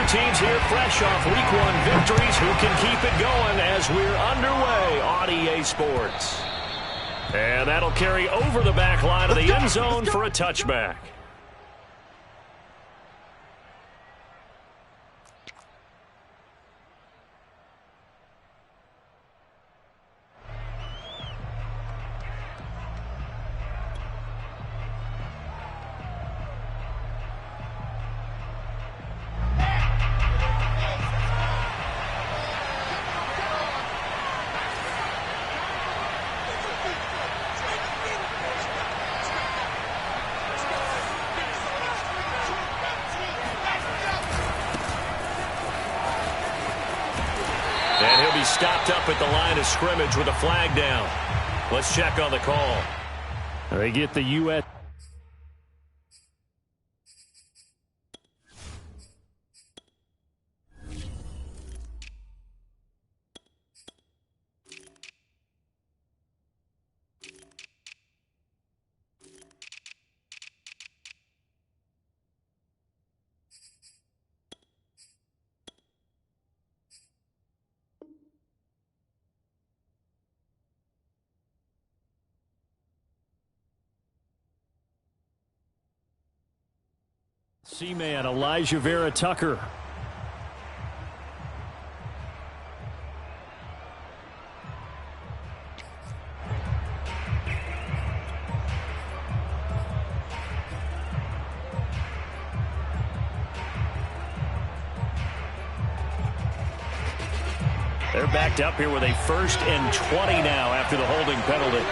teams here fresh off Week 1 victories. Who can keep it going as we're underway on EA Sports? And that'll carry over the back line of the end zone for a touchback. And he'll be stopped up at the line of scrimmage with a flag down. Let's check on the call. They get the U.S. C-Man Elijah Vera Tucker. They're backed up here with a 1st and 20 now after the holding penalty.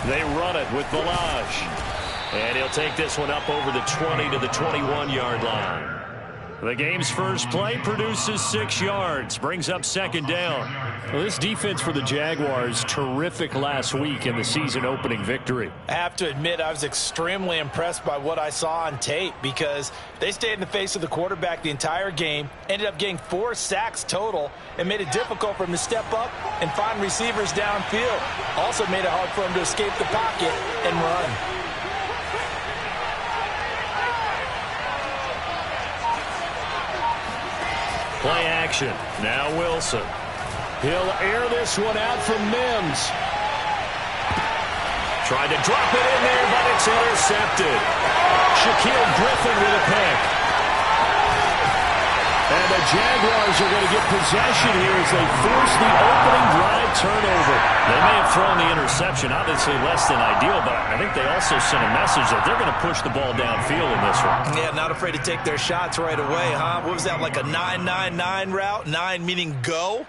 They run it with Balaj. And he'll take this one up over the 20 to the 21-yard line. The game's first play produces 6 yards, brings up 2nd down. Well, this defense for the Jaguars, terrific last week in the season-opening victory. I have to admit, I was extremely impressed by what I saw on tape because they stayed in the face of the quarterback the entire game, ended up getting 4 sacks total, and made it difficult for him to step up and find receivers downfield. Also made it hard for him to escape the pocket and run. Play action. Now Wilson. He'll air this one out from Mims. Tried to drop it in there, but it's intercepted. Shaquille Griffin with a pick. And the Jaguars are going to get possession here as they force the opening drive turnover. They may have thrown the interception, obviously less than ideal, but I think they also sent a message that they're going to push the ball downfield in this one. Yeah, not afraid to take their shots right away, huh? What was that, like a 9-9-9 route? 9 meaning go?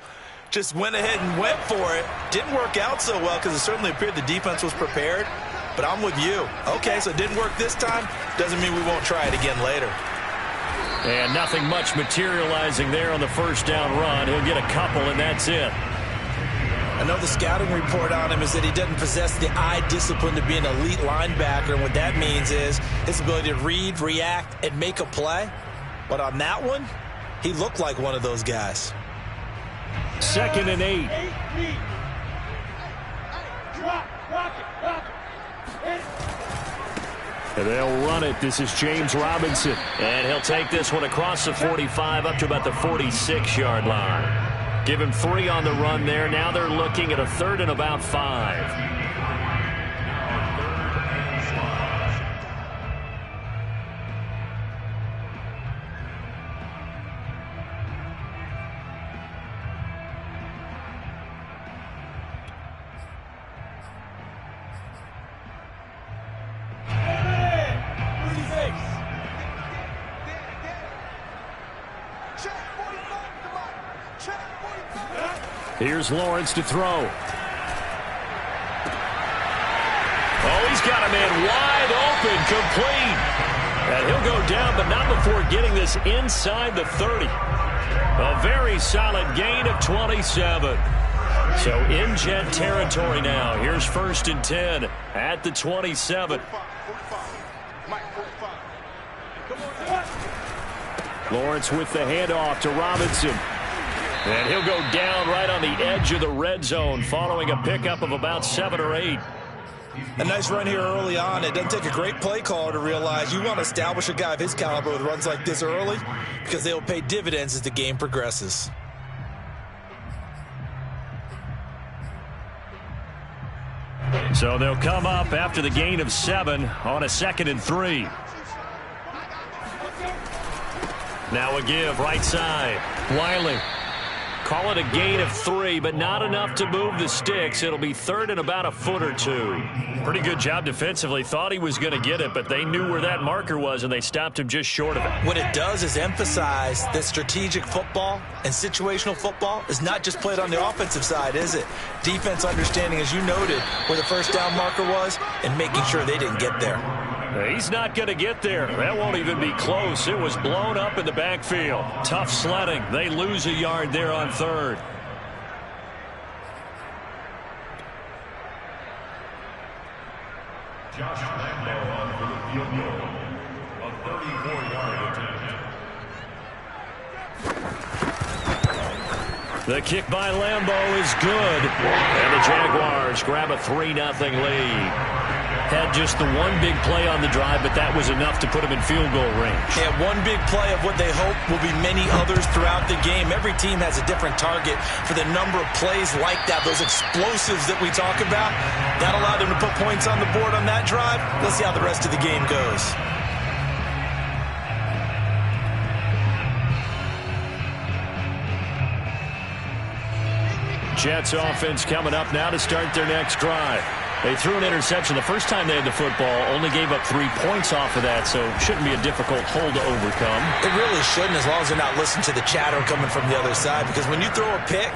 Just went ahead and went for it. Didn't work out so well because it certainly appeared the defense was prepared. But I'm with you. Okay, so it didn't work this time. Doesn't mean we won't try it again later. And nothing much materializing there on the 1st down run. He'll get a couple, and that's it. I know the scouting report on him is that he doesn't possess the eye discipline to be an elite linebacker. And what that means is his ability to read, react, and make a play. But on that one, he looked like one of those guys. 2nd and 8. And they'll run it. This is James Robinson. And he'll take this one across the 45 up to about the 46-yard line. Give him 3 on the run there. Now they're looking at a 3rd and about 5. Here's Lawrence to throw. Oh, he's got a man wide open, complete. And he'll go down, but not before getting this inside the 30. A very solid gain of 27. So in Jet territory now. Here's 1st and 10 at the 27. Lawrence with the handoff to Robinson. And he'll go down right on the edge of the red zone following a pickup of about 7 or 8. A nice run here early on. It doesn't take a great play caller to realize you want to establish a guy of his caliber with runs like this early because they will pay dividends as the game progresses. So they'll come up after the gain of 7 on a 2nd and 3. Now a give right side. Wiley. Call it a gain of 3, but not enough to move the sticks. It'll be 3rd and about a foot or 2. Pretty good job defensively. Thought he was going to get it, but they knew where that marker was, and they stopped him just short of it. What it does is emphasize that strategic football and situational football is not just played on the offensive side, is it? Defense understanding, as you noted, where the first down marker was and making sure they didn't get there. He's not going to get there. That won't even be close. It was blown up in the backfield. Tough sledding. They lose a yard there on 3rd. Josh Lambo on for the field goal. A 34-yard attempt. The kick by Lambo is good. And the Jaguars grab a 3-0 lead. Had just the one big play on the drive, but that was enough to put him in field goal range. Yeah, one big play of what they hope will be many others throughout the game. Every team has a different target for the number of plays like that, those explosives that we talk about. That allowed them to put points on the board on that drive. Let's see how the rest of the game goes. Jets offense coming up now to start their next drive. They threw an interception the first time they had the football, only gave up 3 points off of that, so shouldn't be a difficult hole to overcome. It really shouldn't, as long as they're not listening to the chatter coming from the other side, because when you throw a pick,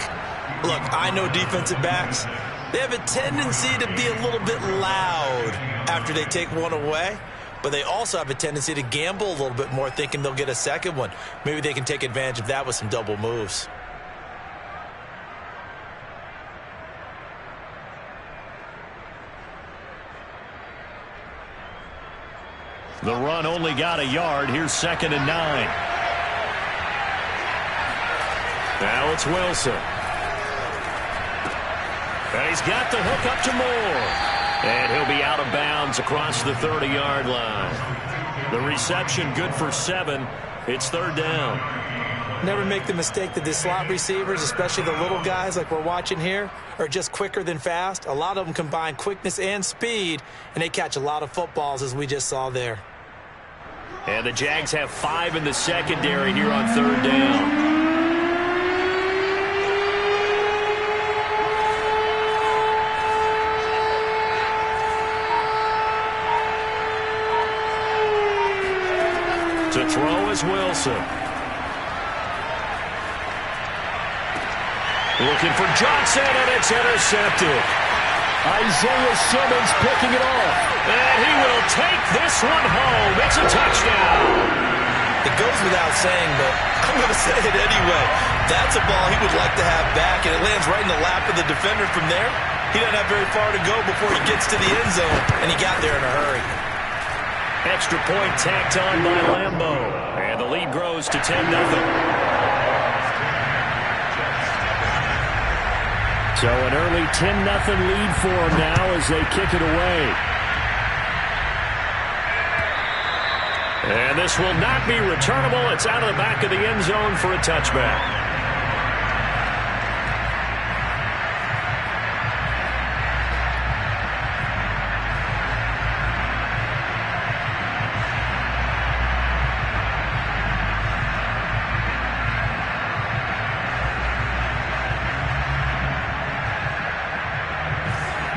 look, I know defensive backs, they have a tendency to be a little bit loud after they take one away, but they also have a tendency to gamble a little bit more, thinking they'll get a second one. Maybe they can take advantage of that with some double moves. The run only got a yard. Here's 2nd and 9. Now it's Wilson. And he's got the hook up to Moore. And he'll be out of bounds across the 30-yard line. The reception good for 7. It's 3rd down. Never make the mistake that the slot receivers, especially the little guys like we're watching here, are just quicker than fast. A lot of them combine quickness and speed, and they catch a lot of footballs, as we just saw there. And the Jags have 5 in the secondary here on 3rd down. To throw is Wilson. Looking for Johnson, and it's intercepted. Isaiah Simmons picking it off. And he will take this one home. It's a touchdown. It goes without saying, but I'm going to say it anyway. That's a ball he would like to have back, and it lands right in the lap of the defender from there. He doesn't have very far to go before he gets to the end zone, and he got there in a hurry. Extra point tacked on by Lambo. And the lead grows to 10-0. So an early 10-0 lead for them now as they kick it away. And this will not be returnable. It's out of the back of the end zone for a touchback.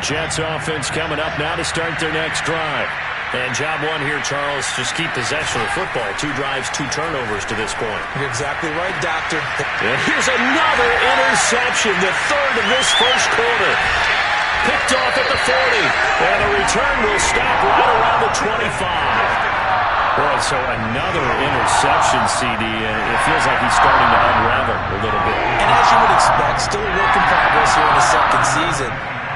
Jets offense coming up now to start their next drive. And job one here, Charles, just keep possession of the football. 2 drives, 2 turnovers to this point. You're exactly right, Doctor. And here's another interception, the 3rd of this first quarter. Picked off at the 40. And the return will stop right around the 25. Boy, so another interception, CD, and it feels like he's starting to unravel a little bit. And as you would expect, still a work in progress here in his second season.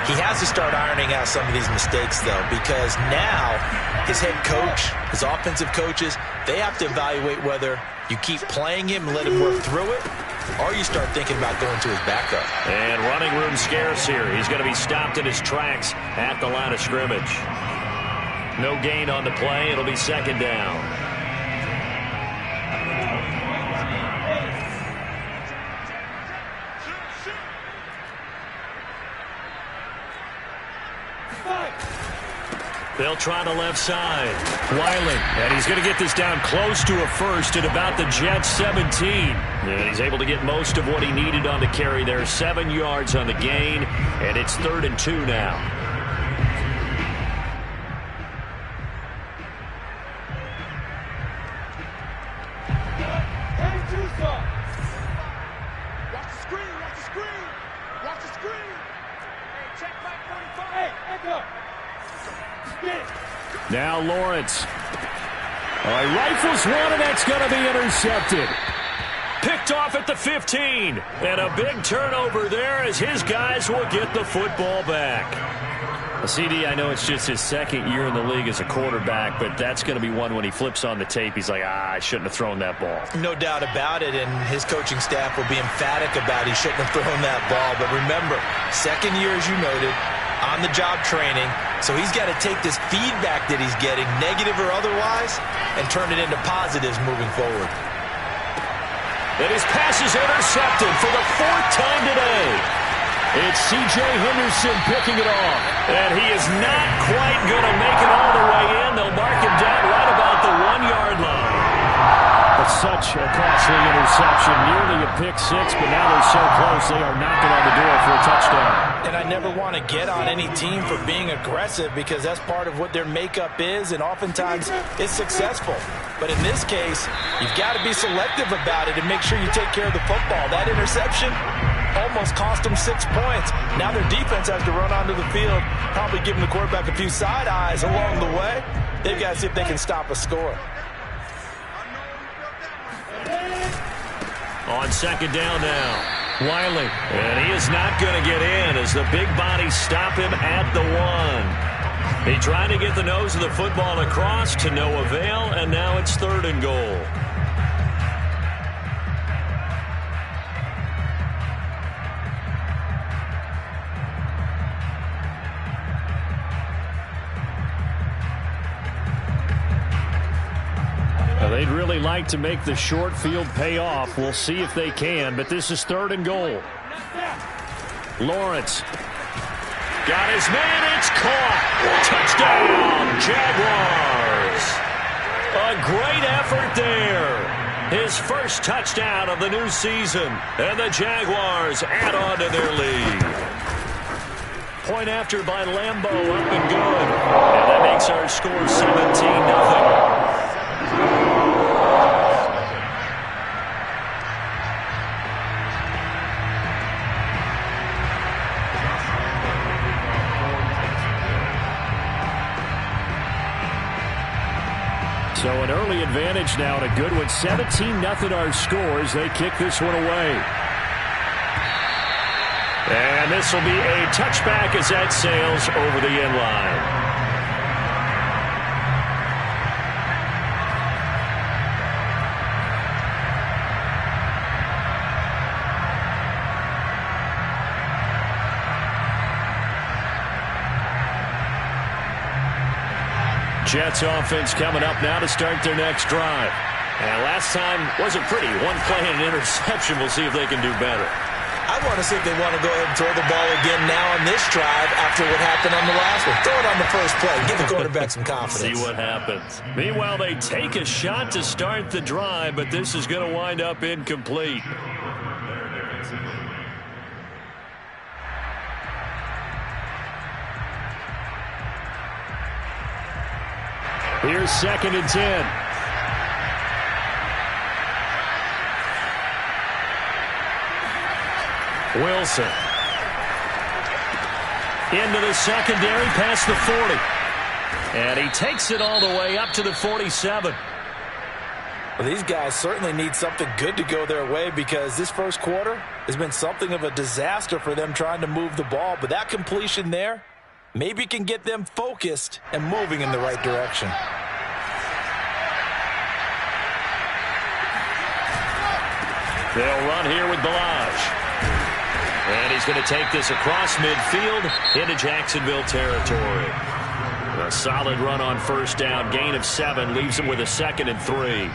He has to start ironing out some of these mistakes, though, because now his head coach, his offensive coaches, they have to evaluate whether you keep playing him and let him work through it, or you start thinking about going to his backup. And running room scarce here. He's going to be stopped in his tracks at the line of scrimmage. No gain on the play. It'll be second down. They'll try the left side. Wiley, and he's going to get this down close to a first at about the Jets 17. And he's able to get most of what he needed on the carry there. 7 yards on the gain, and it's 3rd and 2 now. Now Lawrence. He rifles one, and that's going to be intercepted. Picked off at the 15. And a big turnover there as his guys will get the football back. CD, I know it's just his second year in the league as a quarterback, but that's going to be one when he flips on the tape. He's like, I shouldn't have thrown that ball. No doubt about it, and his coaching staff will be emphatic about he shouldn't have thrown that ball. But remember, second year, as you noted, on-the-job training, so he's got to take this feedback that he's getting, negative or otherwise, and turn it into positives moving forward. And his pass is intercepted for the 4th time today. It's C.J. Henderson picking it off. And he is not quite going to make it all the way in. They'll mark him down right about the 1-yard line. But such a costly interception. Nearly a pick six, but now they're so close they are knocking on the door for a touchdown. And I never want to get on any team for being aggressive because that's part of what their makeup is, and oftentimes it's successful. But in this case, you've got to be selective about it and make sure you take care of the football. That interception almost cost them 6 points. Now their defense has to run onto the field, probably giving the quarterback a few side eyes along the way. They've got to see if they can stop a score. On second down now. Wiley, and he is not going to get in as the big bodies stop him at the 1. He tried to get the nose of the football across to no avail, and now it's 3rd and goal. They'd really like to make the short field pay off. We'll see if they can, but this is 3rd and goal. Lawrence. Got his man. It's caught. Touchdown, Jaguars. A great effort there. His first touchdown of the new season. And the Jaguars add on to their lead. Point after by Lambeau, up and good. And that makes our score 17-0. So an early advantage now, and a good one. 17-0 our scores. They kick this one away. And this will be a touchback as that sails over the end line. Jets offense coming up now to start their next drive. And last time wasn't pretty. One play and an interception. We'll see if they can do better. I want to see if they want to go ahead and throw the ball again now on this drive after what happened on the last one. Throw it on the first play. Give the quarterback some confidence. See what happens. Meanwhile, they take a shot to start the drive, but this is going to wind up incomplete. Here's 2nd and 10. Wilson. Into the secondary past the 40. And he takes it all the way up to the 47. Well, these guys certainly need something good to go their way because this first quarter, has been something of a disaster for them trying to move the ball. But that completion there maybe can get them focused and moving in the right direction. They'll run here with Balazs. And he's going to take this across midfield into Jacksonville territory. A solid run on first down. Gain of 7 leaves him with a 2nd and 3.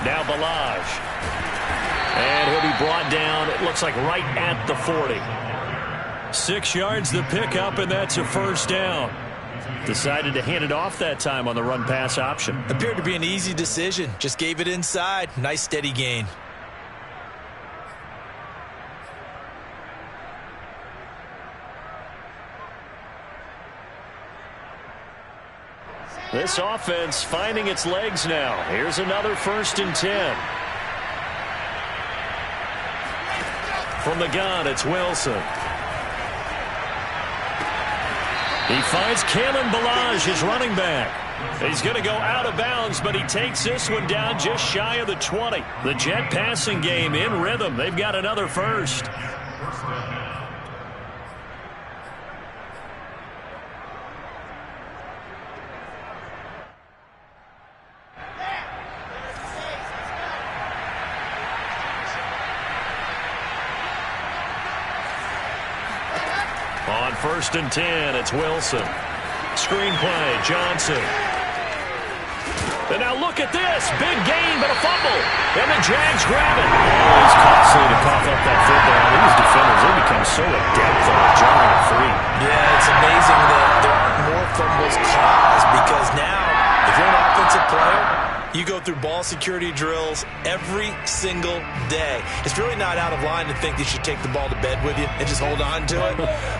Now Balazs. And he'll be brought down, it looks like right at the 40. 6 yards the pickup, and that's a first down. Decided to hand it off that time on the run-pass option. Appeared to be an easy decision. Just gave it inside. Nice steady gain. This offense finding its legs now. Here's another 1st and 10. From the gun, it's Wilson. He finds Kalen Balazs, his running back. He's going to go out of bounds, but he takes this one down just shy of the 20. The Jet passing game in rhythm. They've got another first. On 1st and 10, it's Wilson. Screenplay, Johnson. And now look at this. Big gain, but a fumble. And the Jags grab it. Always costly to cough up that football. These defenders, they become so adept at jarring it free. Yeah, it's amazing that there aren't more fumbles caused, because now, if you're an offensive player, you go through ball security drills every single day. It's really not out of line to think you should take the ball to bed with you and just hold on to it.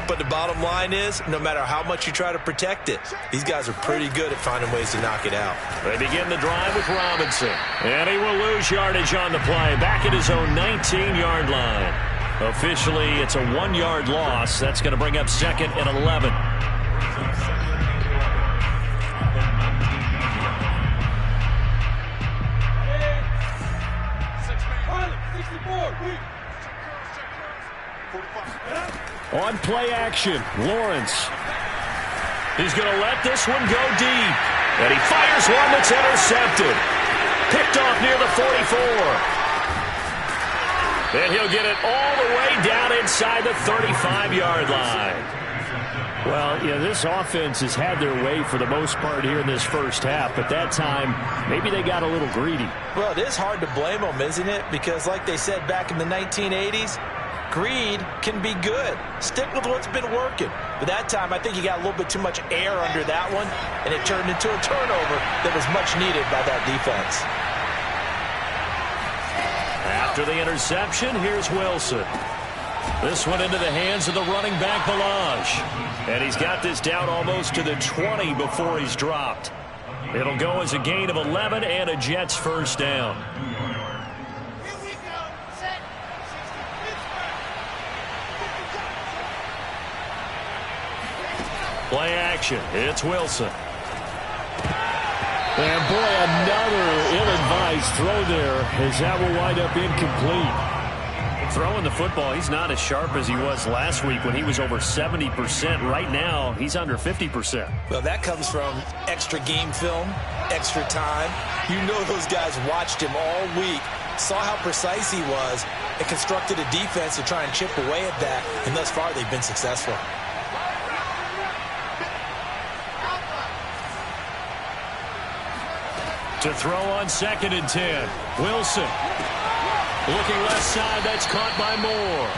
But the bottom line is, no matter how much you try to protect it, these guys are pretty good at finding ways to knock it out. They begin the drive with Robinson. And he will lose yardage on the play. Back at his own 19-yard line. Officially, it's a 1-yard loss. That's going to bring up 2nd and 11. On play action, Lawrence. He's going to let this one go deep. And he fires one that's intercepted. Picked off near the 44. And he'll get it all the way down inside the 35-yard line. Well, yeah, this offense has had their way for the most part here in this first half, but that time, maybe they got a little greedy. Well, it is hard to blame them, isn't it? Because like they said back in the 1980s, greed can be good. Stick with what's been working. But that time, I think you got a little bit too much air under that one, and it turned into a turnover that was much needed by that defense. After the interception, here's Wilson. This one into the hands of the running back, Balazs. And he's got this down almost to the 20 before he's dropped. It'll go as a gain of 11 and a Jets first down. Play action. It's Wilson. And boy, another ill-advised throw there, as that will wind up incomplete. Throwing the football, he's not as sharp as he was last week when he was over 70%. Right now, he's under 50%. Well, that comes from extra game film, extra time. You know those guys watched him all week, saw how precise he was, and constructed a defense to try and chip away at that, and thus far they've been successful. To throw on 2nd and 10, Wilson. Looking left side, that's caught by Moore.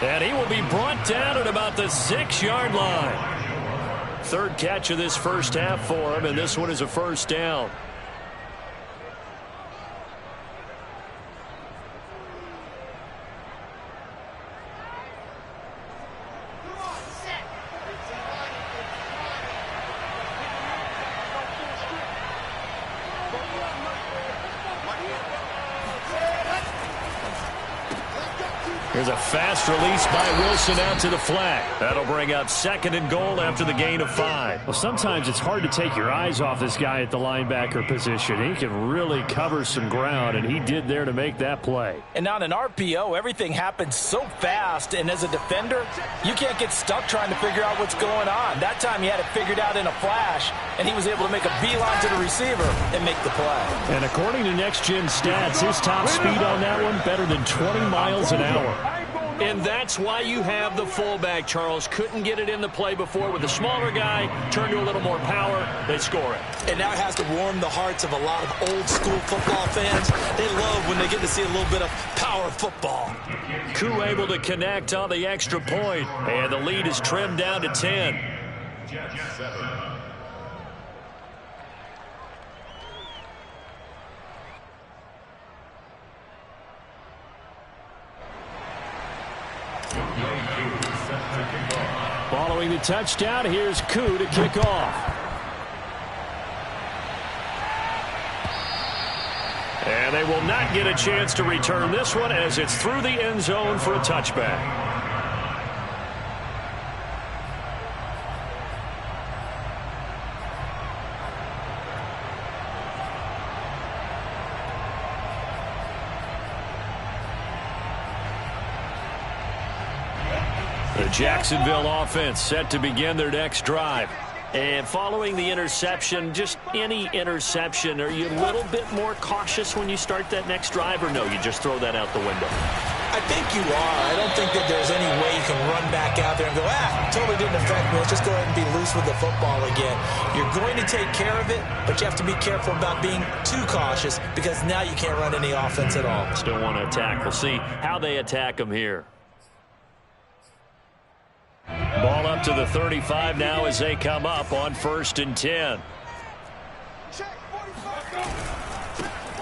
And he will be brought down at about the 6-yard line. 3rd catch of this first half for him, and this one is a first down. Here's a fast release by Wilson out to the flat. That'll bring up 2nd and goal after the gain of 5. Well, sometimes it's hard to take your eyes off this guy at the linebacker position. He can really cover some ground, and he did there to make that play. And on an RPO, everything happens so fast, and as a defender, you can't get stuck trying to figure out what's going on. That time he had it figured out in a flash, and he was able to make a beeline to the receiver and make the play. And according to Next Gen Stats, his top speed on that one, better than 20 miles an hour. And that's why you have the fullback, Charles. Couldn't get it in the play before with the smaller guy. Turned to a little more power. They score it. And now it has to warm the hearts of a lot of old-school football fans. They love when they get to see a little bit of power football. Koo able to connect on the extra point. And the lead is trimmed down to 10. Following the touchdown, here's Koo to kick off. And they will not get a chance to return this one as it's through the end zone for a touchback. The Jacksonville offense set to begin their next drive. And following the interception, just any interception, are you a little bit more cautious when you start that next drive, or no, you just throw that out the window? I think you are. I don't think that there's any way you can run back out there and go, totally didn't affect me. Let's just go ahead and be loose with the football again. You're going to take care of it, but you have to be careful about being too cautious because now you can't run any offense at all. Still want to attack. We'll see how they attack them here. Ball up to the 35 now as they come up on 1st and 10.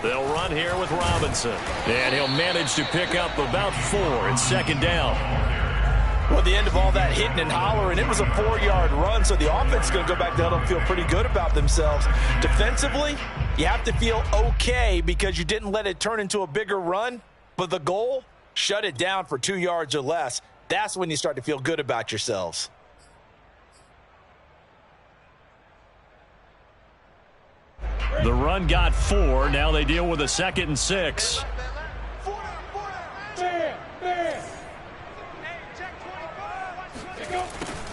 They'll run here with Robinson. And he'll manage to pick up about 4. It's 2nd down. Well, at the end of all that hitting and hollering, it was a 4-yard run, so the offense is going to go back down and feel pretty good about themselves. Defensively, you have to feel okay because you didn't let it turn into a bigger run, but the goal, shut it down for 2 yards or less. That's when you start to feel good about yourselves. The run got 4. Now they deal with a 2nd and 6.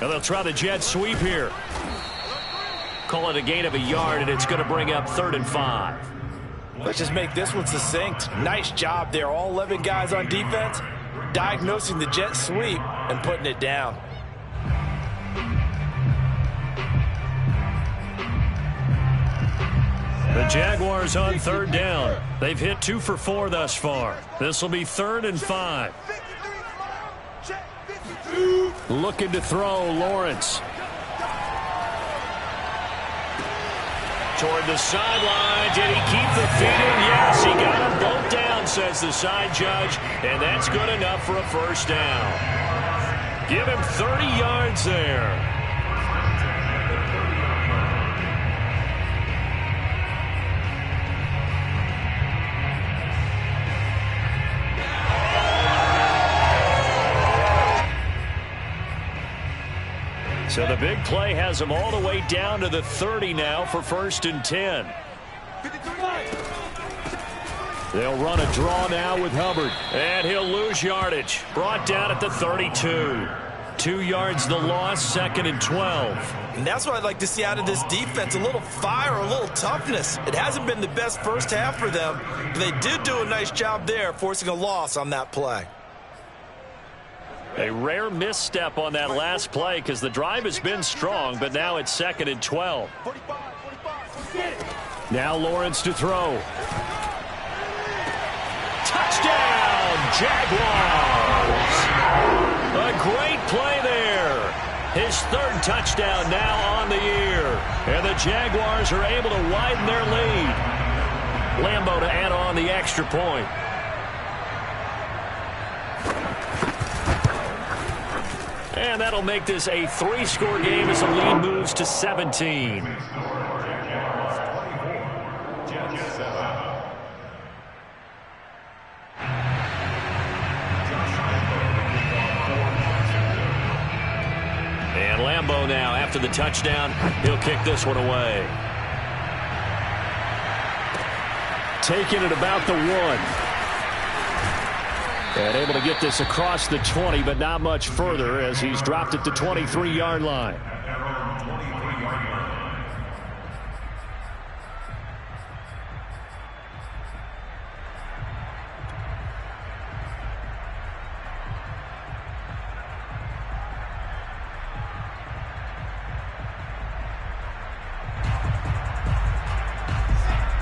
Now they'll try the jet sweep here. Call it a gain of a yard, and it's going to bring up 3rd and 5. Let's just make this one succinct. Nice job there. All 11 guys on defense diagnosing the jet sweep and putting it down. The Jaguars on 3rd down. They've hit 2 for 4 thus far. This will be 3rd and 5. Looking to throw, Lawrence. Toward the sideline. Did he keep the feet in? Yes, he got them both down, says the side judge. And that's good enough for a 1st down. Give him 30 yards there. So the big play has them all the way down to the 30 now for 1st and 10. They'll run a draw now with Hubbard. And he'll lose yardage. Brought down at the 32. 2 yards the loss, 2nd and 12. And that's what I'd like to see out of this defense. A little fire, a little toughness. It hasn't been the best first half for them, but they did do a nice job there, forcing a loss on that play. A rare misstep on that last play because the drive has been strong, but now it's 2nd and 12. Now Lawrence to throw. Touchdown, Jaguars! A great play there. His 3rd touchdown now on the year. And the Jaguars are able to widen their lead. Lambeau to add on the extra point. And that'll make this a 3-score game as the lead moves to 17. Lambeau now after the touchdown. He'll kick this one away. Taking it about the 1. And able to get this across the 20, but not much further as he's dropped it to 23-yard line.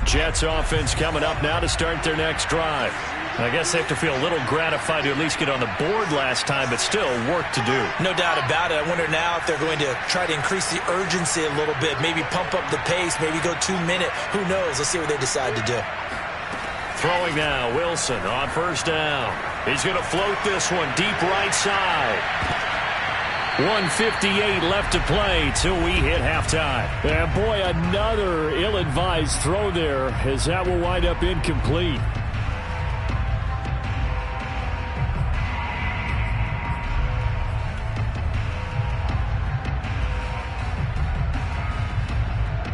Jets offense coming up now to start their next drive. I guess they have to feel a little gratified to at least get on the board last time, but still work to do. No doubt about it. I wonder now if they're going to try to increase the urgency a little bit, maybe pump up the pace, maybe go 2-minute. Who knows? Let's see what they decide to do. Throwing now, Wilson on first down. He's going to float this one deep right side. 1:58 left to play till we hit halftime. And boy, another ill-advised throw there as that will wind up incomplete.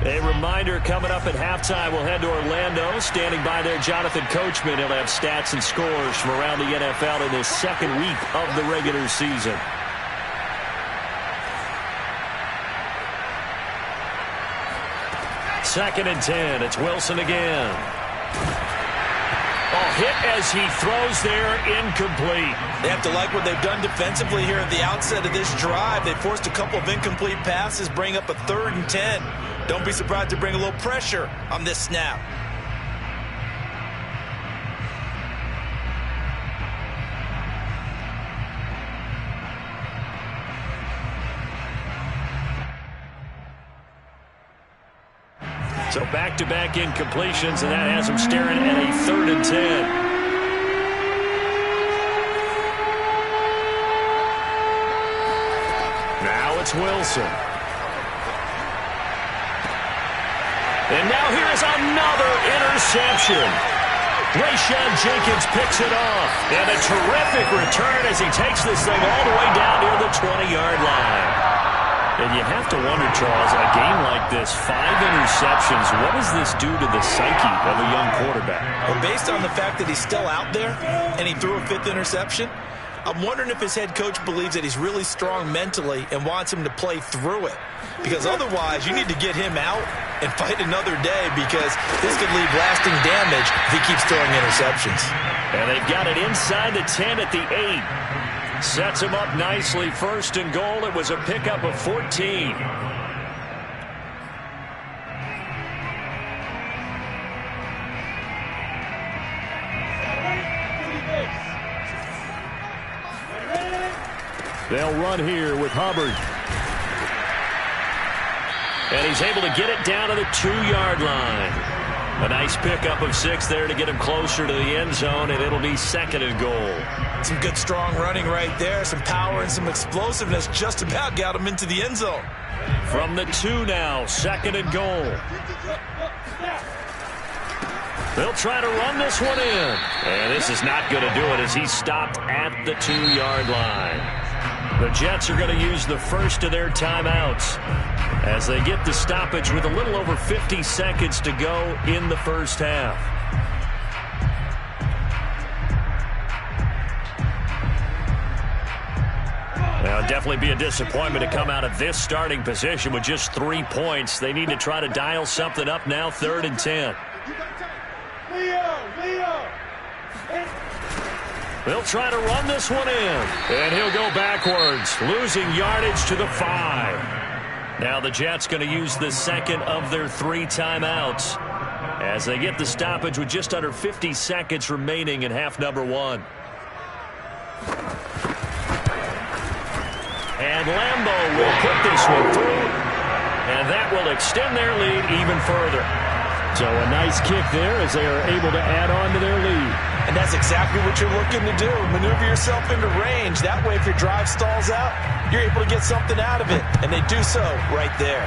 A reminder coming up at halftime, we'll head to Orlando. Standing by there, Jonathan Coachman. He'll have stats and scores from around the NFL in this second week of the regular season. Second and 10. It's Wilson again. Oh, hit as he throws there, incomplete. They have to like what they've done defensively here at the outset of this drive. They forced a couple of incomplete passes, bring up a 3rd and 10. Don't be surprised to bring a little pressure on this snap. So back-to-back incompletions, and that has them staring at a 3rd and 10. Now it's Wilson. And now here's another interception. Rayshawn Jenkins picks it off. And a terrific return as he takes this thing all the way down near the 20-yard line. And you have to wonder, Charles, a game like this, 5 interceptions, what does this do to the psyche of a young quarterback? Well, based on the fact that he's still out there and he threw a 5th interception, I'm wondering if his head coach believes that he's really strong mentally and wants him to play through it. Because otherwise, you need to get him out and fight another day, because this could leave lasting damage if he keeps throwing interceptions. And they've got it inside the 10 at the 8. Sets him up nicely. 1st and goal. It was a pickup of 14. They'll run here with Hubbard. And he's able to get it down to the 2-yard line. A nice pickup of 6 there to get him closer to the end zone, and it'll be 2nd and goal. Some good strong running right there. Some power and some explosiveness just about got him into the end zone. From the 2 now, 2nd and goal. They'll try to run this one in. And this is not going to do it as he's stopped at the 2-yard line. The Jets are going to use the first of their timeouts as they get the stoppage with a little over 50 seconds to go in the first half. Now, definitely be a disappointment to come out of this starting position with just 3 points. They need to try to dial something up now, 3rd and 10. They'll try to run this one in. And he'll go backwards, losing yardage to the 5. Now the Jets going to use the 2nd of their 3 timeouts as they get the stoppage with just under 50 seconds remaining in half number 1. And Lambeau will put this one through, and that will extend their lead even further. So a nice kick there as they are able to add on to their lead. And that's exactly what you're looking to do. Maneuver yourself into range. That way, if your drive stalls out, you're able to get something out of it. And they do so right there.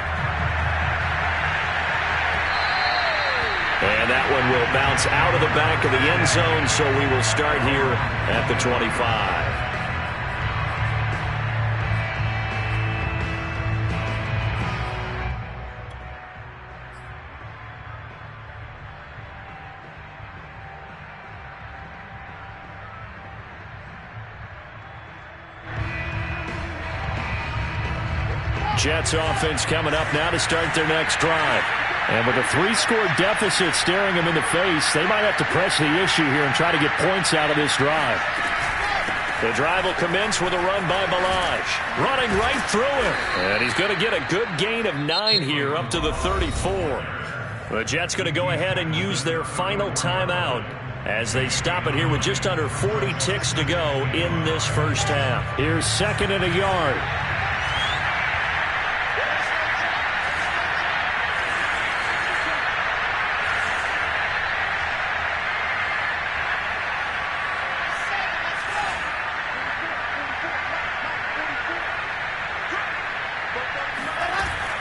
And that one will bounce out of the back of the end zone, so we will start here at the 25. Jets offense coming up now to start their next drive. And with a 3-score deficit staring them in the face, they might have to press the issue here and try to get points out of this drive. The drive will commence with a run by Balaj. Running right through him. And he's going to get a good gain of 9 here up to the 34. The Jets going to go ahead and use their final timeout as they stop it here with just under 40 ticks to go in this first half. Here's 2nd and a yard.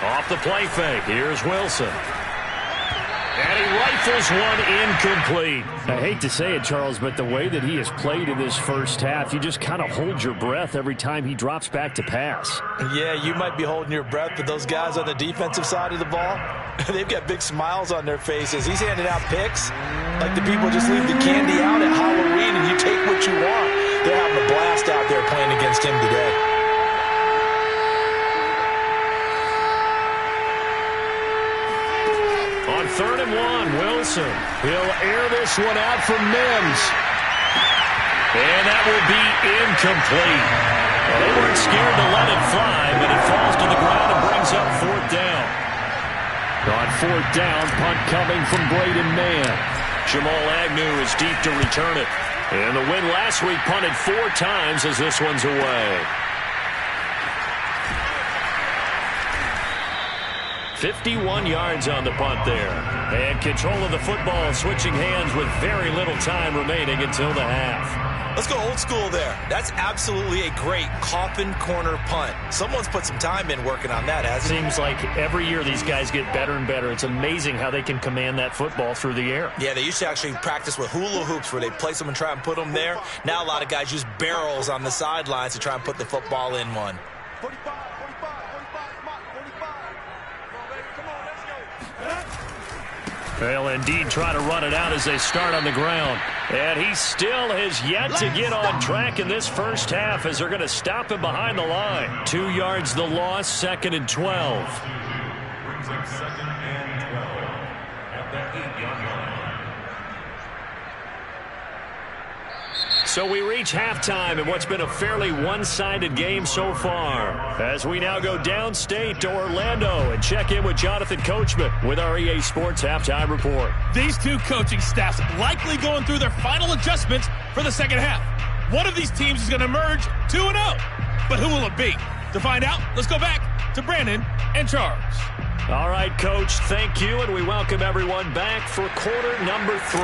Off the play fake. Here's Wilson. And he rifles one incomplete. I hate to say it, Charles, but the way that he has played in this first half, you just kind of hold your breath every time he drops back to pass. Yeah, you might be holding your breath, but those guys on the defensive side of the ball, they've got big smiles on their faces. He's handing out picks like the people just leave the candy out at Halloween and you take what you want. They're having a blast out there playing against him today. On 3rd and 1, Wilson. He'll air this one out for Mims. And that will be incomplete. Well, they weren't scared to let it fly, but it falls to the ground and brings up 4th down. On 4th down, punt coming from Braden Mann. Jamal Agnew is deep to return it. And the win last week punted 4 times as this one's away. 51 yards on the punt there. And control of the football switching hands with very little time remaining until the half. Let's go old school there. That's absolutely a great coffin corner punt. Someone's put some time in working on that, hasn't it? Seems like every year these guys get better and better. It's amazing how they can command that football through the air. Yeah, they used to actually practice with hula hoops where they place them and try and put them there. Now a lot of guys use barrels on the sidelines to try and put the football in one. 45. They'll indeed try to run it out as they start on the ground. And he still has yet to get on track in this first half as they're going to stop him behind the line. 2 yards the loss, 2nd and 12. Brings up 2nd and 12 at the 8-yard line. So we reach halftime in what's been a fairly one-sided game so far. As we now go downstate to Orlando and check in with Jonathan Coachman with our EA Sports Halftime Report. These two coaching staffs likely going through their final adjustments for the second half. One of these teams is going to emerge 2-0. But who will it be? To find out, let's go back to Brandon and Charles. All right, Coach, thank you, and we welcome everyone back for quarter number 3.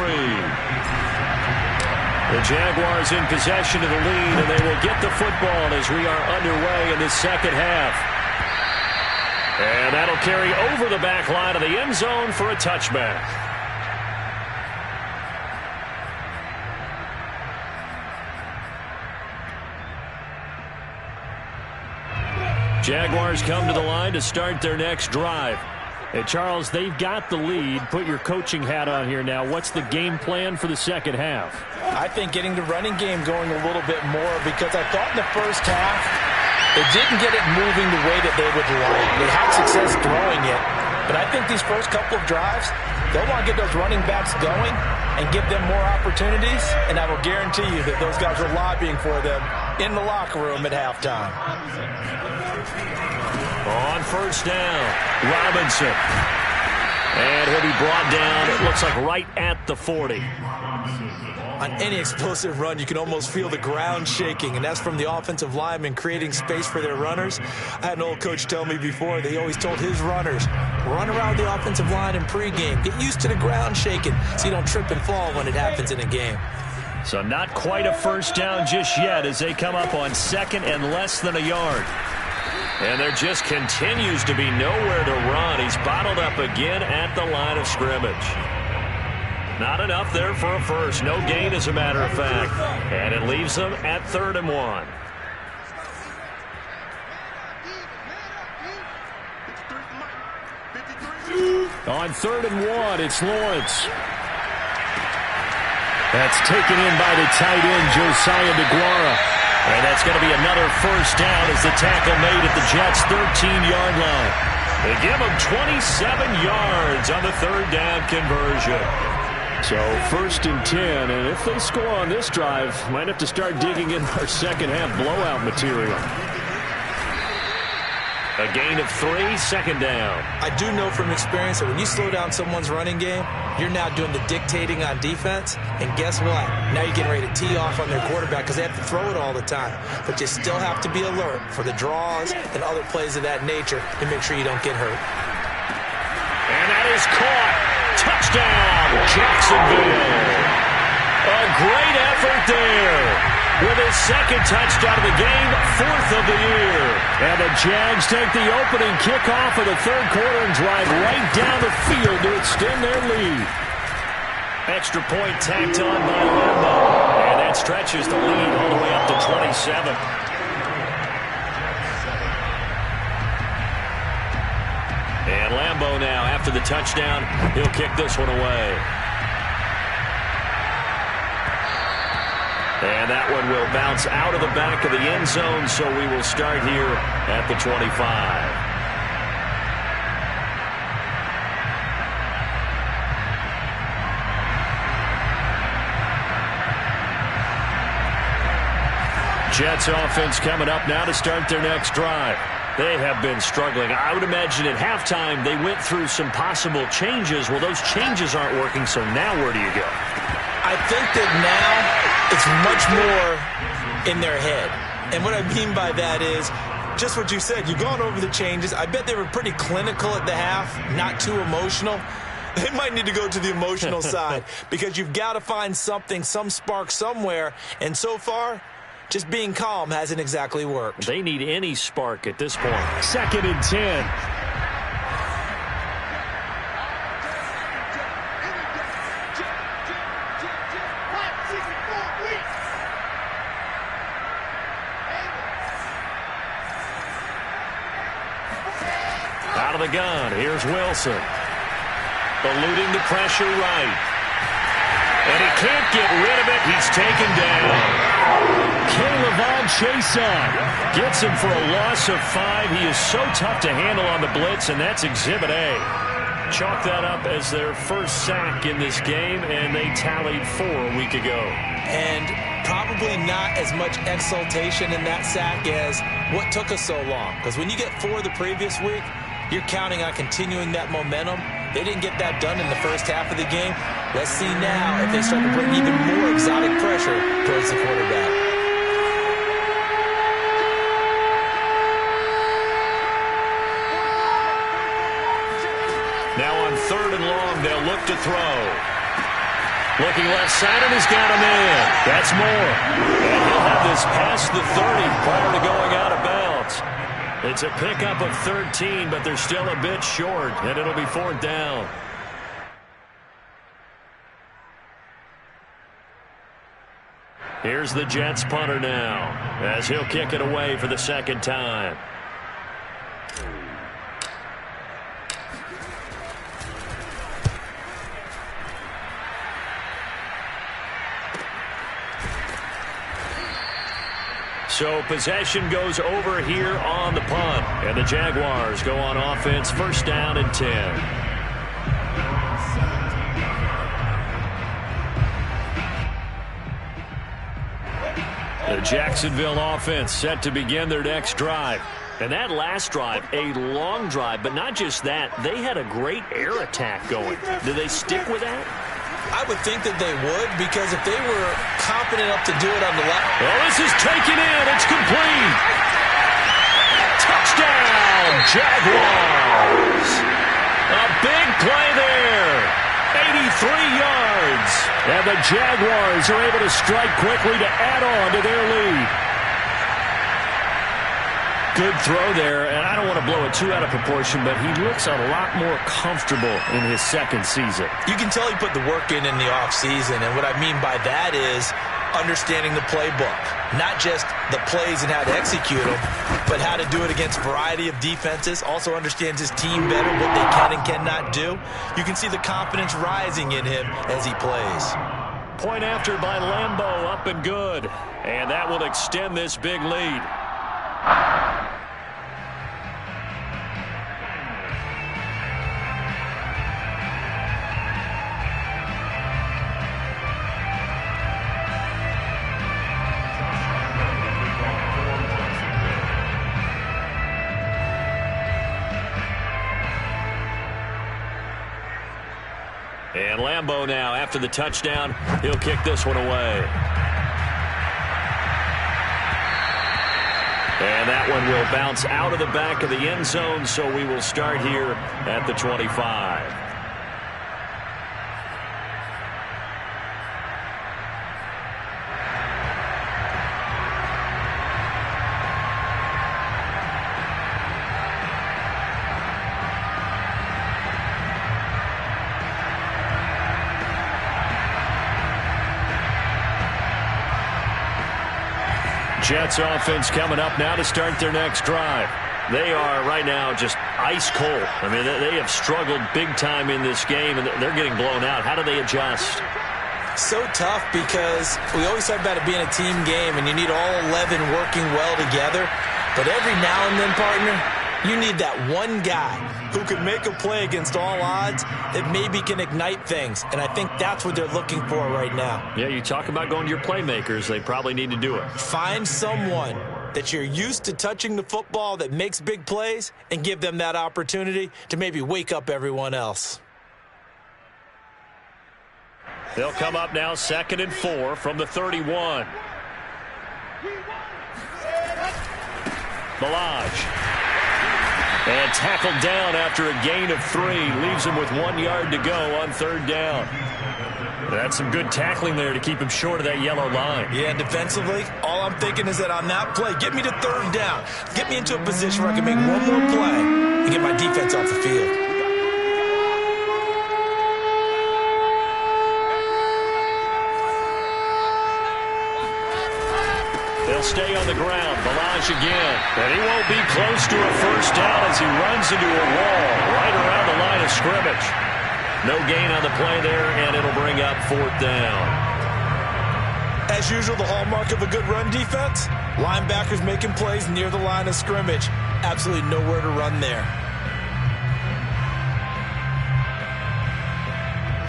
The Jaguars in possession of the lead, and they will get the football as we are underway in this second half. And that'll carry over the back line of the end zone for a touchback. Jaguars come to the line to start their next drive. Hey, Charles, they've got the lead. Put your coaching hat on here now. What's the game plan for the second half? I think getting the running game going a little bit more because I thought in the first half they didn't get it moving the way that they would like. They had success throwing it, but I think these first couple of drives, they'll want to get those running backs going and give them more opportunities, and I will guarantee you that those guys are lobbying for them in the locker room at halftime. On first down, Robinson. And he'll be brought down, it looks like right at the 40. On any explosive run, you can almost feel the ground shaking, and that's from the offensive linemen creating space for their runners. I had an old coach tell me before that he always told his runners, run around the offensive line in pregame. Get used to the ground shaking so you don't trip and fall when it happens in a game. So not quite a first down just yet as they come up on 2nd and less than a yard. And there just continues to be nowhere to run. He's bottled up again at the line of scrimmage. Not enough there for a first. No gain, as a matter of fact. And it leaves them at 3rd and 1. On 3rd and 1, it's Lawrence. That's taken in by the tight end, Josiah DeGuara. And that's going to be another first down as the tackle made at the Jets' 13-yard line. They give them 27 yards on the third down conversion. So 1st and 10, and if they score on this drive, might have to start digging in our second half blowout material. A gain of 3, 2nd down. I do know from experience that when you slow down someone's running game, you're now doing the dictating on defense. And guess what? Now you're getting ready to tee off on their quarterback because they have to throw it all the time. But you still have to be alert for the draws and other plays of that nature to make sure you don't get hurt. And that is caught. Touchdown, Jacksonville. A great effort there. With his 2nd touchdown of the game, 4th of the year. And the Jags take the opening kickoff of the 3rd quarter and drive right down the field to extend their lead. Extra point tacked on by Lambo. And that stretches the lead all the way up to 27. And Lambo now, after the touchdown, he'll kick this one away. And that one will bounce out of the back of the end zone, so we will start here at the 25. Jets offense coming up now to start their next drive. They have been struggling. I would imagine at halftime they went through some possible changes. Well, those changes aren't working, so now where do you go? I think that now it's much more in their head. And what I mean by that is just what you said. You've gone over the changes. I bet they were pretty clinical at the half, not too emotional. They might need to go to the emotional side because you've got to find something, some spark somewhere. And so far, just being calm hasn't exactly worked. They need any spark at this point. 2nd and 10. Out of the gun, here's Wilson. Eluding the pressure right. And he can't get rid of it. He's taken down. Caleb Chason gets him for a loss of 5. He is so tough to handle on the blitz, and that's Exhibit A. Chalk that up as their first sack in this game, and they tallied 4 a week ago. And probably not as much exultation in that sack as what took us so long. Because when you get 4 the previous week, you're counting on continuing that momentum. They didn't get that done in the first half of the game. Let's see now if they start to bring even more exotic pressure towards the quarterback. Now on 3rd and long, they'll look to throw. Looking left side, and he's got a man. That's Moore. And he'll have this past the 30 prior to going out of bounds. It's a pickup of 13, but they're still a bit short, and it'll be 4th down. Here's the Jets punter now, as he'll kick it away for the 2nd time. So possession goes over here on the punt. And the Jaguars go on offense, 1st down and 10. The Jacksonville offense set to begin their next drive. And that last drive, a long drive, but not just that. They had a great air attack going. Do they stick with that? I would think that they would, because if they were confident enough to do it on the left. Well, this is taken in. It's complete. Touchdown, Jaguars. A big play there. 83 yards. And the Jaguars are able to strike quickly to add on to their lead. Good throw there, and I don't want to blow it too out of proportion, but he looks a lot more comfortable in his 2nd season. You can tell he put the work in the offseason, and what I mean by that is understanding the playbook. Not just the plays and how to execute them, but how to do it against a variety of defenses. Also understands his team better, what they can and cannot do. You can see the confidence rising in him as he plays. Point after by Lambeau, up and good. And that will extend this big lead. And Lambeau now, after the touchdown, he'll kick this one away. And that one will bounce out of the back of the end zone, so we will start here at the 25. Jets offense coming up now to start their next drive. They are right now just ice cold. I mean, they have struggled big time in this game, and they're getting blown out. How do they adjust? So tough because we always talk about it being a team game, and you need all 11 working well together. But every now and then, partner, you need that one guy who can make a play against all odds that maybe can ignite things. And I think that's what they're looking for right now. Yeah, you talk about going to your playmakers. They probably need to do it. Find someone that you're used to touching the football that makes big plays and give them that opportunity to maybe wake up everyone else. They'll come up now 2nd and 4 from the 31. Balaj. And tackled down after a gain of 3. Leaves him with 1 yard to go on 3rd down. That's some good tackling there to keep him short of that yellow line. Yeah, defensively, all I'm thinking is that on that play, get me to 3rd down. Get me into a position where I can make one more play and get my defense off the field. They'll stay on the ground. Balaj again. And he won't be close to a 1st down as he runs into a wall right around the line of scrimmage. No gain on the play there, and it'll bring up 4th down. As usual, the hallmark of a good run defense, linebackers making plays near the line of scrimmage. Absolutely nowhere to run there.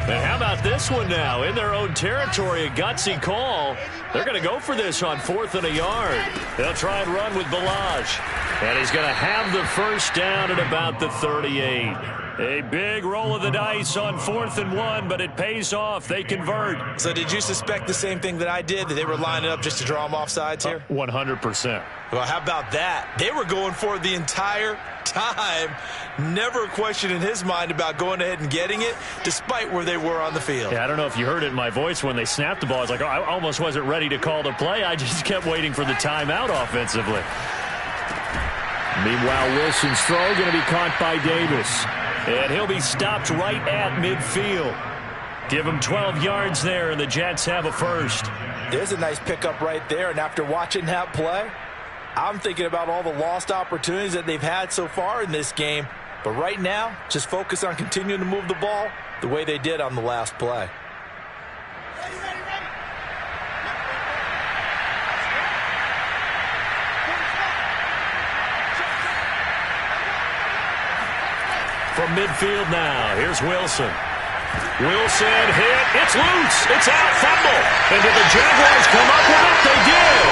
And how about this one now? In their own territory, a gutsy call. They're going to go for this on 4th and a yard. They'll try and run with Balaj. And he's going to have the 1st down at about the 38. A big roll of the dice on 4th and 1, but it pays off. They convert. So did you suspect the same thing that I did, that they were lining up just to draw them off sides here? 100%. Well, how about that? They were going for it the entire time. Never a question in his mind about going ahead and getting it, despite where they were on the field. Yeah, I don't know if you heard it in my voice when they snapped the ball. I was like, oh, I almost wasn't ready to call the play. I just kept waiting for the timeout offensively. Meanwhile, Wilson's throw going to be caught by Davis. And he'll be stopped right at midfield. Give him 12 yards there, and the Jets have a 1st. There's a nice pickup right there, and after watching that play, I'm thinking about all the lost opportunities that they've had so far in this game. But right now, just focus on continuing to move the ball the way they did on the last play. From midfield now, here's Wilson. Wilson hit. It's loose. It's out. Fumble. And did the Jaguars come up with it? They did.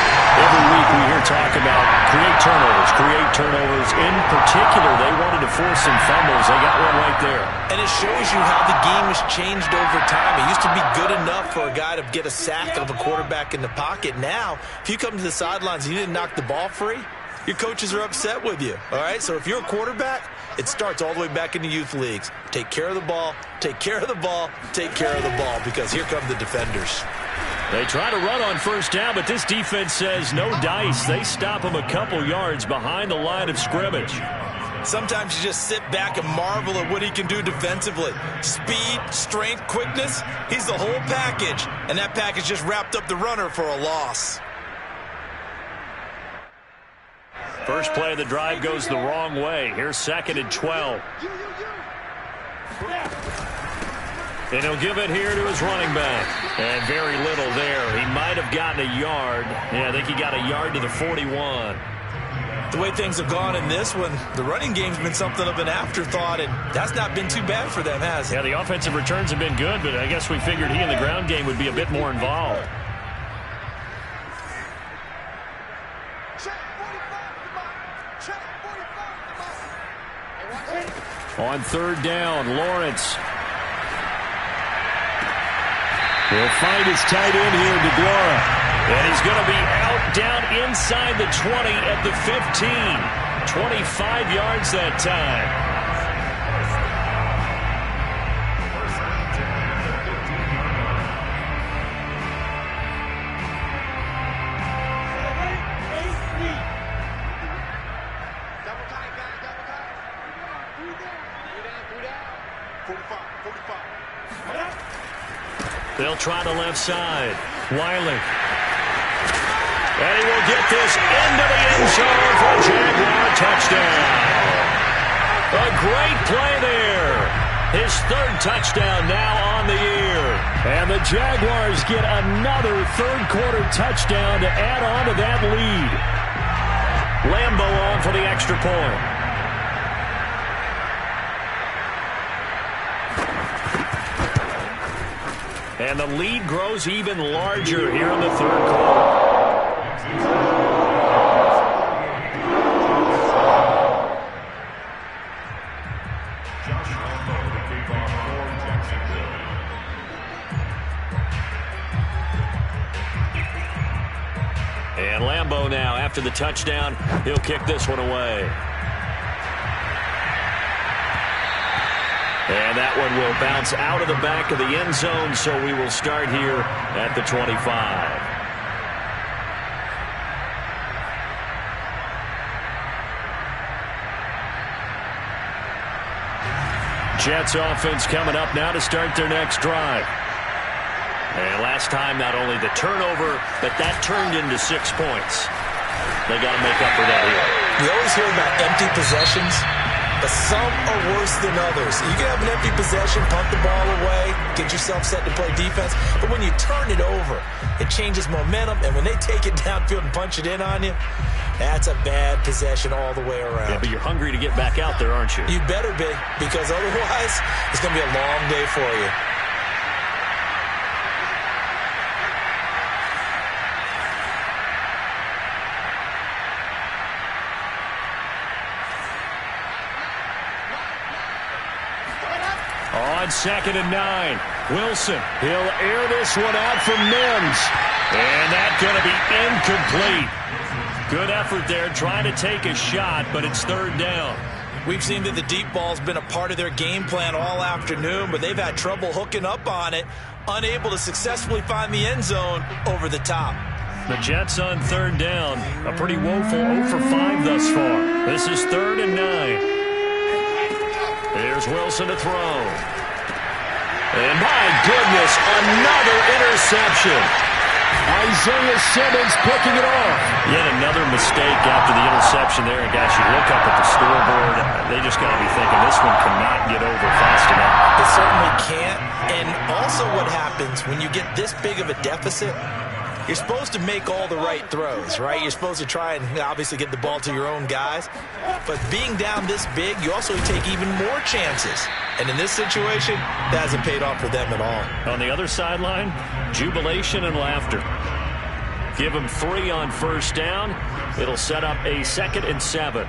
Every week we hear talk about create turnovers. In particular, they wanted to force some fumbles. They got one right there. And it shows you how the game has changed over time. It used to be good enough for a guy to get a sack of a quarterback in the pocket. Now, if you come to the sidelines and you didn't knock the ball free, your coaches are upset with you. All right? So if you're a quarterback, it starts all the way back in the youth leagues. Take care of the ball, take care of the ball, take care of the ball, because here come the defenders. They try to run on 1st down, but this defense says no dice. They stop him a couple yards behind the line of scrimmage. Sometimes you just sit back and marvel at what he can do defensively. Speed, strength, quickness, he's the whole package. And that package just wrapped up the runner for a loss. First play of the drive goes the wrong way. Here's 2nd and 12. And he'll give it here to his running back. And very little there. He might have gotten a yard. Yeah, I think he got a yard to the 41. The way things have gone in this one, the running game's been something of an afterthought, and that's not been too bad for them, has it? Yeah, the offensive returns have been good, but I guess we figured he in the ground game would be a bit more involved. On third down, Lawrence. He'll find his tight end here, DeGuara. And he's going to be out down inside the 20 at the 15. 25 yards that time. They'll try the left side. Wiley. And he will get this into the end zone for a Jaguar touchdown. A great play there. His third touchdown now on the year. And the Jaguars get another third-quarter touchdown to add on to that lead. Lambo on for the extra point. And the lead grows even larger here in the third quarter. And Lambo now, after the touchdown, he'll kick this one away. And that one will bounce out of the back of the end zone, so we will start here at the 25. Jets offense coming up now to start their next drive. And last time, not only the turnover, but that turned into 6 points. They got to make up for that here. You always hear about empty possessions, but some are worse than others. You can have an empty possession, punt the ball away, get yourself set to play defense. But when you turn it over, it changes momentum. And when they take it downfield and punch it in on you, that's a bad possession all the way around. Yeah, but you're hungry to get back out there, aren't you? You better be, because otherwise it's going to be a long day for you. On 2nd and 9, Wilson. He'll air this one out from Mims. And that's going to be incomplete. Good effort there, trying to take a shot, but it's third down. We've seen that the deep ball's been a part of their game plan all afternoon, but they've had trouble hooking up on it, unable to successfully find the end zone over the top. The Jets on third down, a pretty woeful 0 for 5 thus far. This is 3rd and 9. Here's Wilson to throw. And my goodness, another interception. Isaiah Simmons picking it off. Yet another mistake after the interception there. And guys, you look up at the scoreboard, they just got to be thinking this one cannot get over fast enough. It certainly can't. And also what happens when you get this big of a deficit, you're supposed to make all the right throws, right? You're supposed to try and obviously get the ball to your own guys. But being down this big, you also take even more chances. And in this situation, that hasn't paid off for them at all. On the other sideline, jubilation and laughter. Give them 3 on first down. It'll set up a 2nd and 7.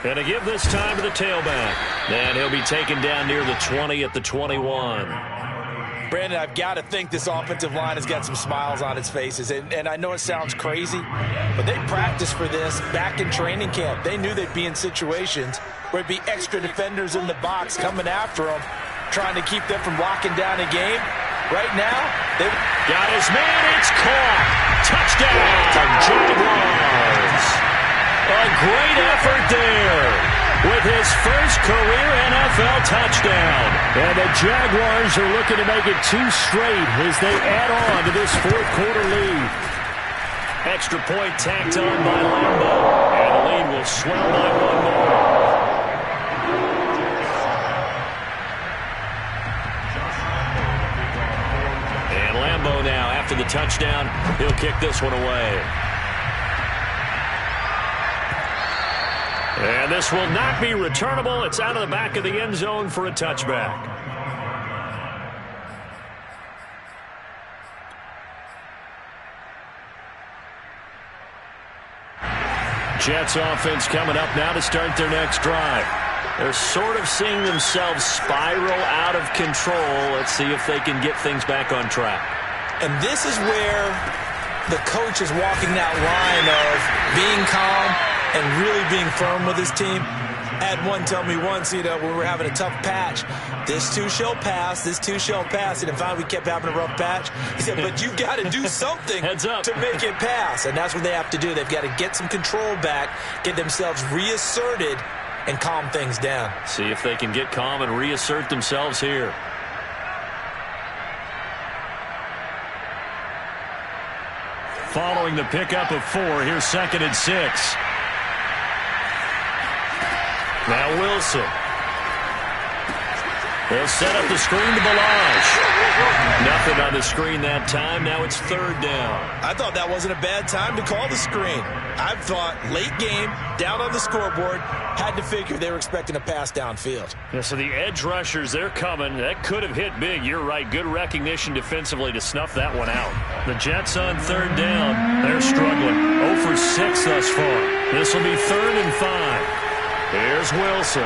And to give this time to the tailback. And he'll be taken down near the 20 at the 21. Brandon, I've got to think this offensive line has got some smiles on its faces. And I know it sounds crazy, but they practiced for this back in training camp. They knew they'd be in situations where it'd be extra defenders in the box coming after them, trying to keep them from locking down a game. Right now, they've got his man. It's caught. Touchdown, Jaguars. A great effort there with his first career NFL touchdown. And the Jaguars are looking to make it 2 straight as they add on to this 4th quarter lead. Extra point tacked on by Lambo. And the lead will swell by one more. And Lambo now, after the touchdown, he'll kick this one away. And this will not be returnable. It's out of the back of the end zone for a touchback. Jets offense coming up now to start their next drive. They're sort of seeing themselves spiral out of control. Let's see if they can get things back on track. And this is where the coach is walking that line of being calm and really being firm with his team. I had one tell me once, when we were having a tough patch, this too shall pass, this too shall pass. And finally we kept having a rough patch. He said, but you've got to do something to make it pass. And that's what they have to do. They've got to get some control back, get themselves reasserted, and calm things down. See if they can get calm and reassert themselves here. Following the pickup of 4, here's 2nd and 6. Now Wilson. They'll set up the screen to Balazs. Nothing on the screen that time. Now it's 3rd down. I thought that wasn't a bad time to call the screen. I thought late game, down on the scoreboard, had to figure they were expecting a pass downfield. Yeah, so the edge rushers, they're coming. That could have hit big. You're right. Good recognition defensively to snuff that one out. The Jets on 3rd down. They're struggling. 0 for 6 thus far. This will be 3rd and 5. Here's Wilson.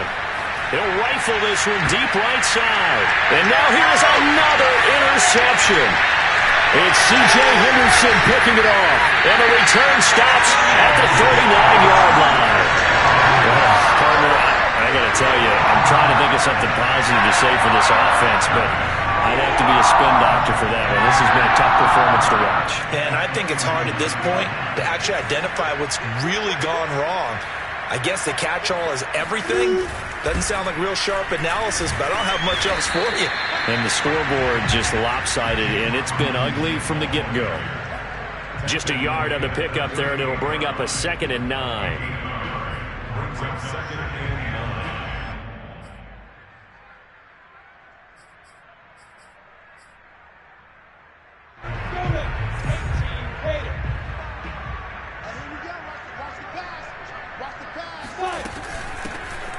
He'll rifle this one deep right side. And now here's another interception. It's C.J. Henderson picking it off. And the return stops at the 39-yard line. Well, partner, I got to tell you, I'm trying to think of something positive to say for this offense, but I'd have to be a spin doctor for that one. This has been a tough performance to watch. And I think it's hard at this point to actually identify what's really gone wrong. I guess the catch-all is everything. Doesn't sound like real sharp analysis, but I don't have much else for you. And the scoreboard just lopsided, and it's been ugly from the get-go. Just a yard on the pickup there, and it'll bring up a 2nd and 9. Brings up 2nd and 9.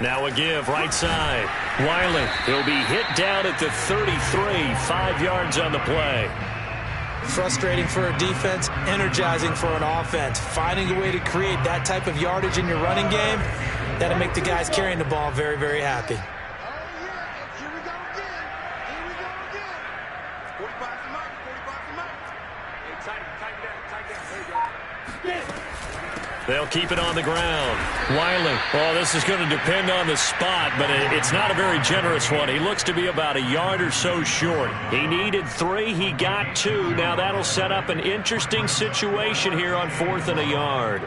Now a give, right side. Wiley, he'll be hit down at the 33, 5 yards on the play. Frustrating for a defense, energizing for an offense. Finding a way to create that type of yardage in your running game, that'll make the guys carrying the ball very, very happy. They'll keep it on the ground. Wiley, well, this is going to depend on the spot, but it's not a very generous one. He looks to be about a yard or so short. He needed 3. He got 2. Now that'll set up an interesting situation here on 4th and a yard.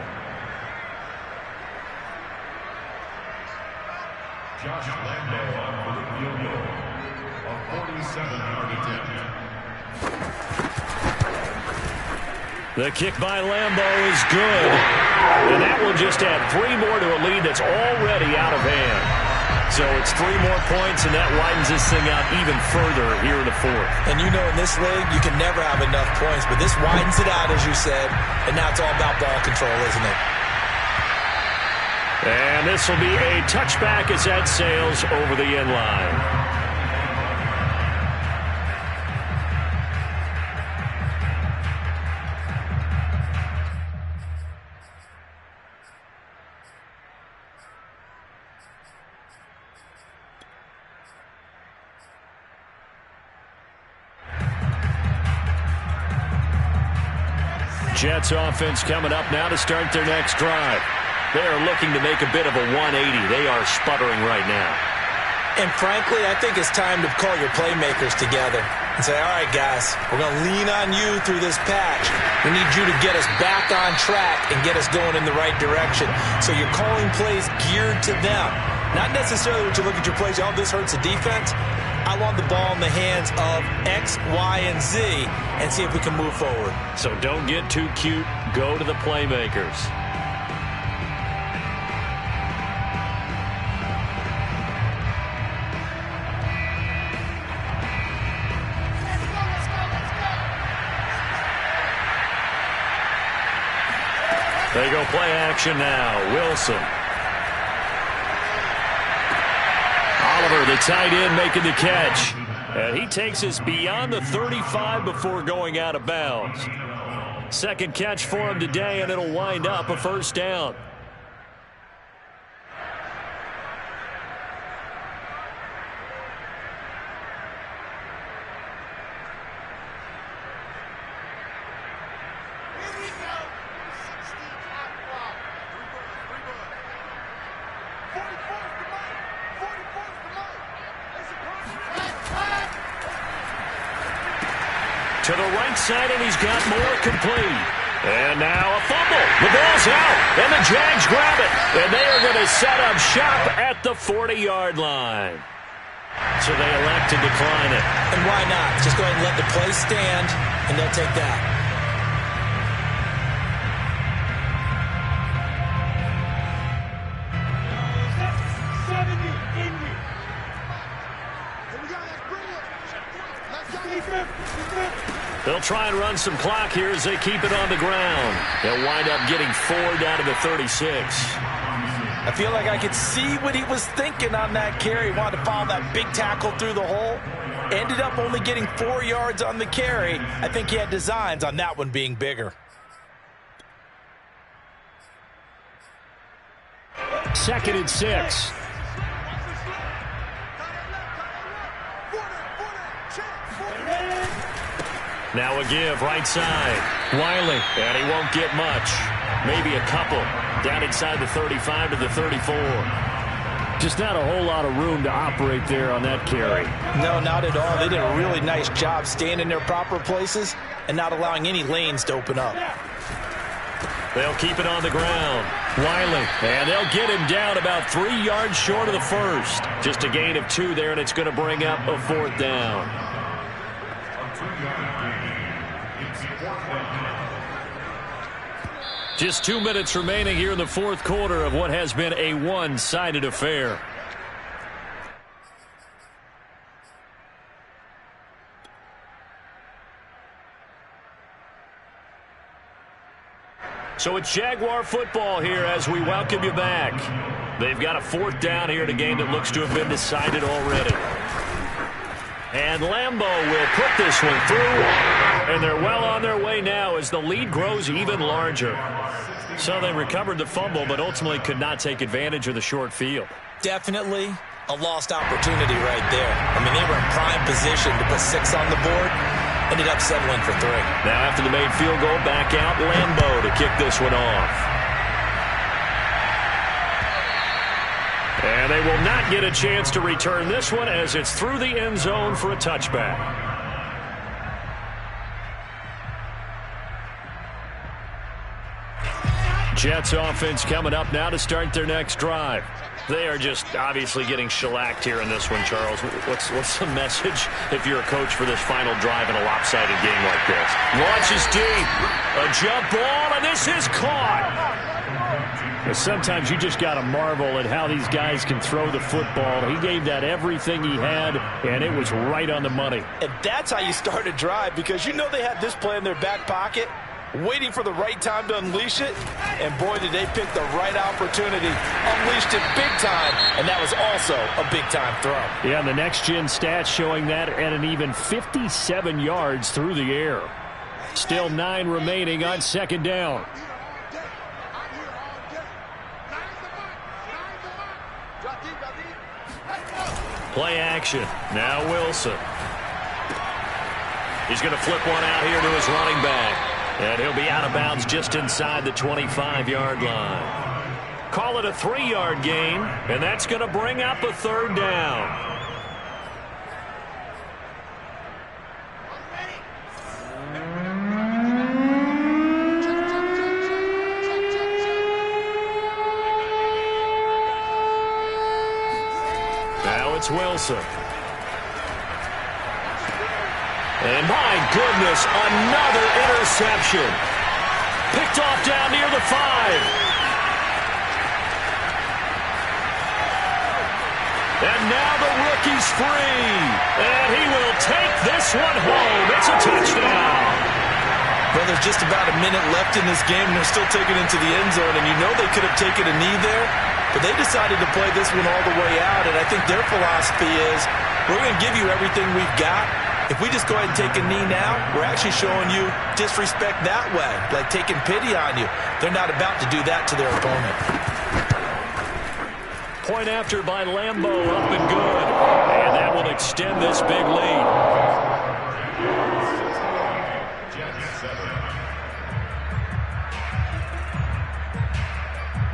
Josh Lambo on for the field goal. A 47-yard attempt. The kick by Lambo is good. And that will just add 3 more to a lead that's already out of hand. So it's 3 more points, and that widens this thing out even further here in the 4th. And you know in this league, you can never have enough points, but this widens it out, as you said, and now it's all about ball control, isn't it? And this will be a touchback as that sails over the end line. Jets offense coming up now to start their next drive. They are looking to make a bit of a 180. They are sputtering right now. And frankly, I think it's time to call your playmakers together and say, all right, guys, we're going to lean on you through this patch. We need you to get us back on track and get us going in the right direction. So you're calling plays geared to them. Not necessarily when you look at your plays, oh, this hurts the defense. I want the ball in the hands of X, Y, and Z and see if we can move forward. So don't get too cute. go to the playmakers. They go play action now. Wilson. Oliver, the tight end, making the catch. And he takes us beyond the 35 before going out of bounds. Second catch for him today, and it'll wind up a first down. To the right side, and he's got more complete. And now a fumble. The ball's out, and the Jags grab it. And they are going to set up shop at the 40-yard line. So they elect to decline it. And why not? Just go ahead and let the play stand, and they'll take that. They'll try and run some clock here as they keep it on the ground. They'll wind up getting 4 down to the 36. I feel like I could see what he was thinking on that carry. He wanted to follow that big tackle through the hole. Ended up only getting 4 yards on the carry. I think he had designs on that one being bigger. Second and 6. Now a give, right side. Wiley, and he won't get much. Maybe a couple. Down inside the 35 to the 34. Just not a whole lot of room to operate there on that carry. No, not at all. They did a really nice job staying in their proper places and not allowing any lanes to open up. They'll keep it on the ground. Wiley, and they'll get him down about 3 yards short of the first. Just a gain of 2 there, and it's going to bring up a 4th down. Just 2 minutes remaining here in the 4th quarter of what has been a one-sided affair. So it's Jaguar football here as we welcome you back. They've got a 4th down here in a game that looks to have been decided already. And Lambeau will put this one through. And they're well on their way now as the lead grows even larger. So they recovered the fumble, but ultimately could not take advantage of the short field. Definitely a lost opportunity right there. I mean, they were in prime position to put 6 on the board. Ended up settling for 3. Now after the made field goal, back out Lambeau to kick this one off. And they will not get a chance to return this one as it's through the end zone for a touchback. Jets offense coming up now to start their next drive. They are just obviously getting shellacked here in this one, Charles. What's the message if you're a coach for this final drive in a lopsided game like this? Launches deep. A jump ball, and this is caught. Sometimes you just got to marvel at how these guys can throw the football. He gave that everything he had, and it was right on the money. And that's how you start a drive, because you know they had this play in their back pocket, waiting for the right time to unleash it. And boy, did they pick the right opportunity. Unleashed it big time, and that was also a big-time throw. Yeah, and the next-gen stats showing that at an even 57 yards through the air. Still 9 remaining on 2nd down. Play action. Now Wilson. He's going to flip one out here to his running back. And he'll be out of bounds just inside the 25-yard line. Call it a 3-yard gain, and that's going to bring up a 3rd down. Now it's Wilson. And my goodness, another interception. Picked off down near the 5. And now the rookie's free. And he will take this one home. It's a touchdown. Well, there's just about a minute left in this game, and they're still taking it into the end zone. And you know they could have taken a knee there, but they decided to play this one all the way out. And I think their philosophy is, we're going to give you everything we've got. If we just go ahead and take a knee now, we're actually showing you disrespect that way, like taking pity on you. They're not about to do that to their opponent. Point after by Lambeau, up and good. And that will extend this big lead.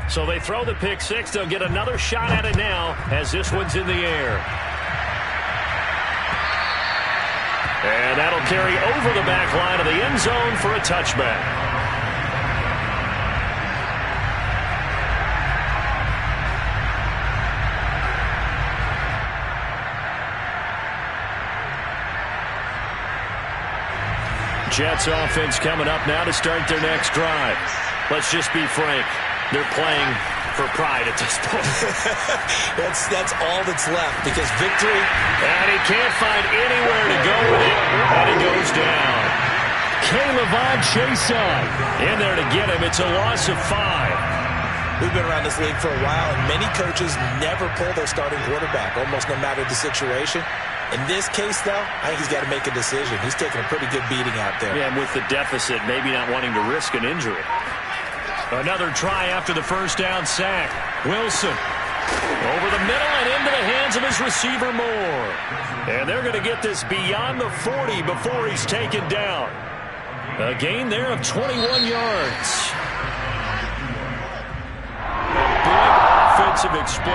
So they throw the pick six. They'll get another shot at it now as this one's in the air. And that'll carry over the back line of the end zone for a touchback. Jets offense coming up now to start their next drive. Let's just be frank. They're playing for pride at this point. That's all that's left, because victory. And he can't find anywhere to go with it. And he goes down. Caleb Chason in there to get him. It's a loss of 5. We've been around this league for a while, and many coaches never pull their starting quarterback, almost no matter the situation. In this case, though, I think he's got to make a decision. He's taking a pretty good beating out there. Yeah, and with the deficit, maybe not wanting to risk an injury. Another try after the first down sack. Wilson over the middle and into the hands of his receiver Moore. And they're going to get this beyond the 40 before he's taken down. A gain there of 21 yards. A big offensive explosion.